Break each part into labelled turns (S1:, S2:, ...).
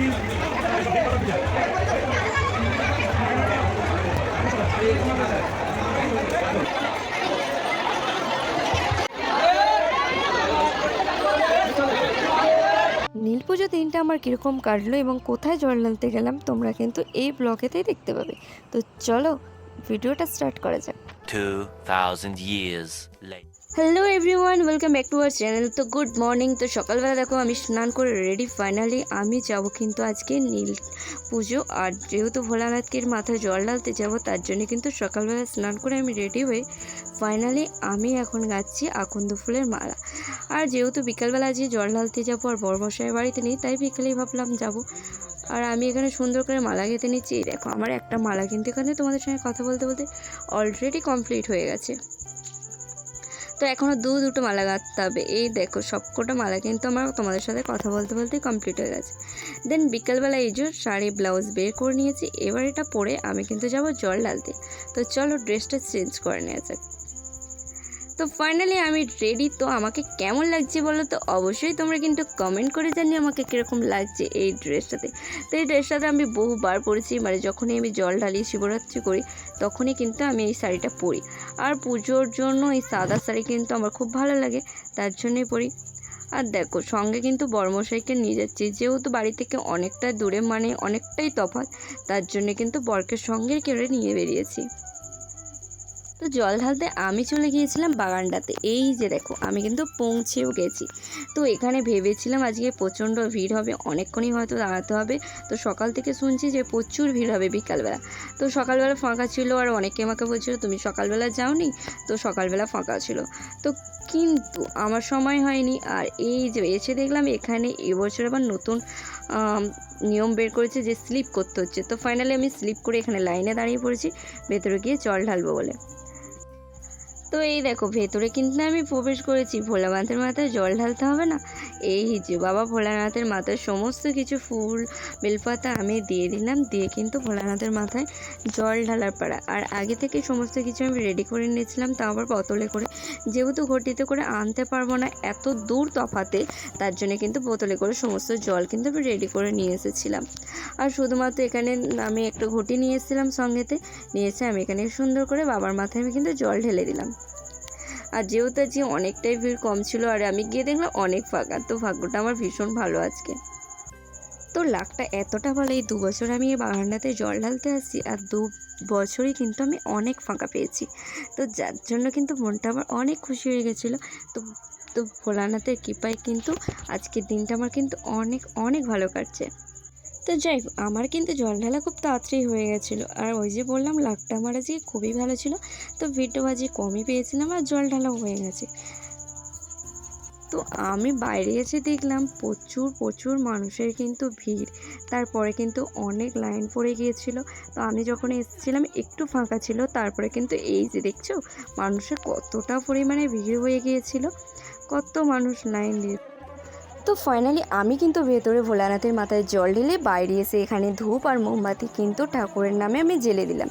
S1: নীল পুজো দিনটা আমার কীরকম কাটলো এবং কোথায় জল ঢালতে গেলাম তোমরা কিন্তু এই ব্লগেতেই দেখতে পাবে। তো চলো ভিডিওটা স্টার্ট করা যাক।
S2: 2000 years later.
S1: Hello everyone, welcome back to our channel. তো গুড মর্নিং। তো সকালবেলা দেখো আমি স্নান করে রেডি, ফাইনালি আমি যাব কিন্তু আজকে নীল পুজো। আর যেহেতু ভোলানাথকে মাথায় জল ঢালতে যাবো তার জন্য কিন্তু সকালবেলা স্নান করে আমি রেডি হয়ে ফাইনালি আমি এখন গাচ্ছি আকন্দ ফুলের মালা। আর যেহেতু বিকালবেলা আজকে জল ঢালতে যাবো আর বড়মশাইয়ের বাড়িতে নেই, তাই বিকেলেই ভাবলাম যাব। আর আমি এখানে সুন্দর করে মালা গেঁথে নিচ্ছি। এই দেখো আমার একটা মালা কিন্তু এখানে তোমাদের সঙ্গে কথা বলতে বলতে অলরেডি কমপ্লিট হয়ে গেছে। তো এখনও দুটো মালা গাঁথতে হবে। এই দেখো সবকটা মালা কিন্তু আমার তোমাদের সাথে কথা বলতে বলতেই কমপ্লিট হয়ে গেছে। দেন বিকালবেলা এই যে শাড়ি ব্লাউজ বের করে নিয়েছি, এবার এটা পরে আমি কিন্তু যাব জল ঢালতে। তো চলো ড্রেসটা চেঞ্জ করে নেওয়া যাক। তো ফাইনালি আমি রেডি। তো আমাকে কেমন লাগছে বলো তো অবশ্যই তোমরা কিন্তু কমেন্ট করে জানিও আমাকে কীরকম লাগছে এই ড্রেসটাতে। তো এই ড্রেসটাতে আমি বহুবার পরেছি, মানে যখনই আমি জল ঢালি শিবরাত্রি করি তখনই কিন্তু আমি এই শাড়িটা পরি। আর পুজোর জন্য এই সাদা শাড়ি কিন্তু আমার খুব ভালো লাগে, তার জন্যই পরি। আর দেখো সঙ্গে কিন্তু বরমশাইকে নিয়ে যাচ্ছি, যেহেতু বাড়ি থেকে অনেকটা দূরে, মানে অনেকটাই তফাৎ, তার জন্য কিন্তু বরকে সঙ্গে করে নিয়ে বেরিয়েছি। তো জল ঢালতে আমি চলে গিয়েছিলাম বাগানটাতে। এই যে দেখো আমি কিন্তু পৌঁছেও গেছি। তো এখানে ভেবেছিলাম আজকে প্রচণ্ড ভিড় হবে, অনেকক্ষণই হয়তো দাঁড়াতে হবে। তো সকাল থেকে শুনছি যে প্রচুর ভিড় হবে বিকালবেলা। তো সকালবেলা ফাঁকা ছিল, আর অনেকে আমাকে বলছিল তুমি সকালবেলা যাওনি, তো সকালবেলা ফাঁকা ছিল। তো কিন্তু আমার সময় হয়নি। আর এই যে এসে দেখলাম এখানে এবছর আবার নতুন নিয়ম বের করেছে যে স্লিপ করতে হচ্ছে। তো ফাইনালি আমি স্লিপ করে এখানে লাইনে দাঁড়িয়ে পড়েছি ভেতরে গিয়ে জল ঢালবো বলে। তো এই দেখো ভেতরে কিন্তু আমি প্রবেশ করেছি। ভোলানাথের মাথায় জল ঢালতে হবে না, এই যে বাবা ভোলানাথের মাথায় সমস্ত কিছু ফুল বেলপাতা আমি দিয়ে দিলাম, দিয়ে কিন্তু ভোলানাথের মাথায় জল ঢালার পাড়া। আর আগে থেকে সমস্ত কিছু আমি রেডি করে নিয়েছিলাম, তা আবার বোতলে করে, যেহেতু ঘটিতে করে আনতে পারবো না এত দূর তফাতে, তার জন্য কিন্তু বোতলে করে সমস্ত জল কিন্তু আমি রেডি করে নিয়ে এসেছিলাম। আর শুধুমাত্র এখানে আমি একটু ঘটি নিয়ে এসেছিলাম সঙ্গেতে, নিয়ে এসে আমি এখানে সুন্দর করে বাবার মাথায় আমি কিন্তু জল ঢেলে দিলাম। আর যেহেতু আজকে অনেকটাই ভিড় কম ছিল, আর আমি গিয়ে দেখলাম অনেক ফাঁকা। তো ভাগ্যটা আমার ভীষণ ভালো আজকে। তো লাকটা এতটা ভালো, এই 2 বছর আমি এই বাগানটাতে জল ঢালতে আসছি, আর 2 বছরই কিন্তু আমি অনেক ফাঁকা পেয়েছি। তো যার জন্য কিন্তু মনটা আমার অনেক খুশি হয়ে গেছিলো। তো তো ভোলানাথের কৃপায় কিন্তু আজকের দিনটা আমার কিন্তু অনেক অনেক ভালো কাটছে। তো যাই হোক আমার কিন্তু জল ঢালা খুব তাড়াতাড়ি হয়ে গেছিলো। আর ওই যে বললাম লাকটা আমার আজকে খুবই ভালো ছিল, তো ভিড়টাও আজকে কমই পেয়েছিলাম আর জল ঢালাও হয়ে গেছে। তো আমি বাইরে এসে দেখলাম প্রচুর প্রচুর মানুষের কিন্তু ভিড়। তারপরে কিন্তু অনেক লাইন পড়ে গিয়েছিল। তো আমি যখন এসেছিলাম একটু ফাঁকা ছিল, তারপরে কিন্তু এই যে দেখছো মানুষের কতটা পরিমাণে ভিড় হয়ে গিয়েছিল, কত মানুষ লাইন দিয়ে। তো ফাইনালি আমি কিন্তু ভেতরে ভোলানাথের মাথায় জল ঢেলে বাইরে এসে এখানে ধূপ আর মোমবাতি কিন্তু ঠাকুরের নামে আমি জ্বেলে দিলাম।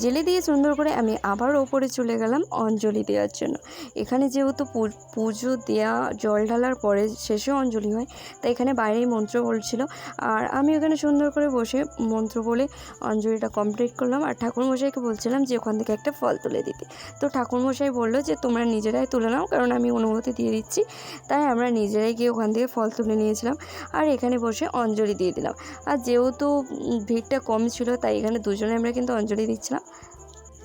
S1: জ্বেলে দিয়ে সুন্দর করে আমি আবার ওপরে চলে গেলাম অঞ্জলি দেওয়ার জন্য। এখানে যেহেতু পুজো দেওয়া জল ঢালার পরে শেষে অঞ্জলি হয়, তাই এখানে বাইরেই মন্ত্র বলছিল। আর আমি ওখানে সুন্দর করে বসে মন্ত্র বলে অঞ্জলিটা কমপ্লিট করলাম। আর ঠাকুরমশাইকে বলছিলাম যে ওখান থেকে একটা ফল তুলে দিতে। তো ঠাকুরমশাই বললো যে তোমরা নিজেরাই তুলে নাও, কারণ আমি অনুমতি দিয়ে দিচ্ছি। তাই আমরা নিজেরাই গিয়ে ওখান থেকে ফল তুলে নিয়েছিলাম, আর এখানে বসে অঞ্জলি দিয়ে দিলাম। আর যেহেতু ভিড়টা কম ছিল, তাই এখানে দুজনে আমরা কিন্তু অঞ্জলি দিচ্ছিলাম।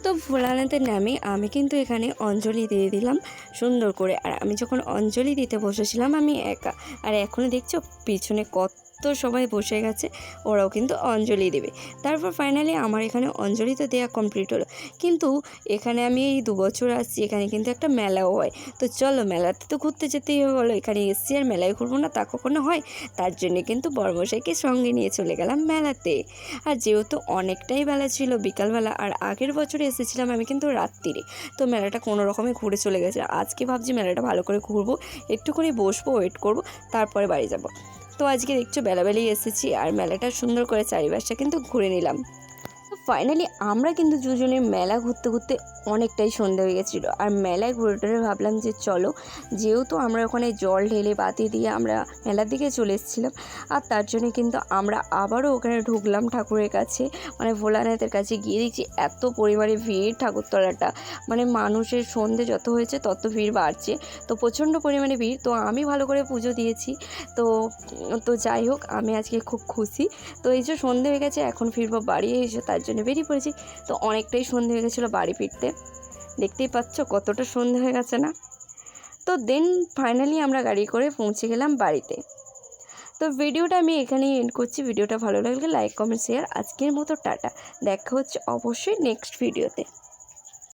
S1: তো ভোলানাথের নামে আমি কিন্তু এখানে অঞ্জলি দিয়ে দিলাম সুন্দর করে। আর আমি যখন অঞ্জলি দিতে বসেছিলাম আমি একা, আর এখনও দেখছো পিছনে কত সবাই বসে গেছে, ওরাও কিন্তু অঞ্জলি দেবে। তারপর ফাইনালি আমার এখানে অঞ্জলি তো দেওয়া কমপ্লিট হলো। কিন্তু এখানে আমি এই 2 বছর আসছি, এখানে কিন্তু একটা মেলাও হয়। তো চলো মেলাতে তো ঘুরতে যেতেই হবে, বলো এখানে এসছি আর মেলায় ঘুরবো না তা কখনো হয়। তার জন্যে কিন্তু বড়মশাইকে সঙ্গে নিয়ে চলে গেলাম মেলাতে। আর যেহেতু অনেকটাই বেলা ছিল বিকালবেলা, আর আগের বছরে এসেছিলাম আমি কিন্তু রাত্রিরে, তো মেলাটা কোনো রকমে ঘুরে চলে গেছে। আজকে ভাবছি মেলাটা ভালো করে ঘুরবো, একটুখানি বসবো, ওয়েট করবো, তারপরে বাড়ি যাব। তো আজকে দেখছো বেলাবেলাই এসেছি, আর মেলাটা সুন্দর করে চারিপাশটা কিন্তু ঘুরে নিলাম। তো ফাইনালি আমরা কিন্তু দুজনে মেলা ঘুরতে ঘুরতে অনেকটাই সন্ধে হয়ে গেছিলো। আর মেলায় ঘুরে টুরে ভাবলাম যে চলো, যেহেতু আমরা ওখানে জল ঢেলে বাতি দিয়ে আমরা মেলার দিকে চলে এসেছিলাম, আর তার জন্য কিন্তু আমরা আবারও ওখানে ঢুকলাম ঠাকুরের কাছে, মানে ভোলানাথের কাছে গিয়ে দেখছি এত পরিমাণে ভিড় ঠাকুরতলাটা, মানে মানুষের সন্ধে যত হয়েছে তত ভিড় বাড়ছে। তো প্রচণ্ড পরিমাণে ভিড়। তো আমি ভালো করে পুজো দিয়েছি। তো তো যাই হোক, আমি আজকে খুব খুশি। তো এই যে সন্ধে হয়ে গেছে, এখন ফিরবো বাড়ি, এসে তার জন্য বেরিয়ে পড়েছি। তো অনেকটাই সন্ধে হয়ে গেছিলো বাড়ি ফিরতে, দেখতেই পাচ্ছ কতটা সন্ধে হয়ে গেছে না। তো দেন ফাইনালি আমরা গাড়ি করে পৌঁছে গেলাম বাড়িতে। তো ভিডিওটা আমি এখানেই এন্ড করছি। ভিডিওটা ভালো লাগলে লাইক কমেন্ট শেয়ার। আজকের মতো টাটা, দেখা হচ্ছে অবশ্যই নেক্সট ভিডিওতে।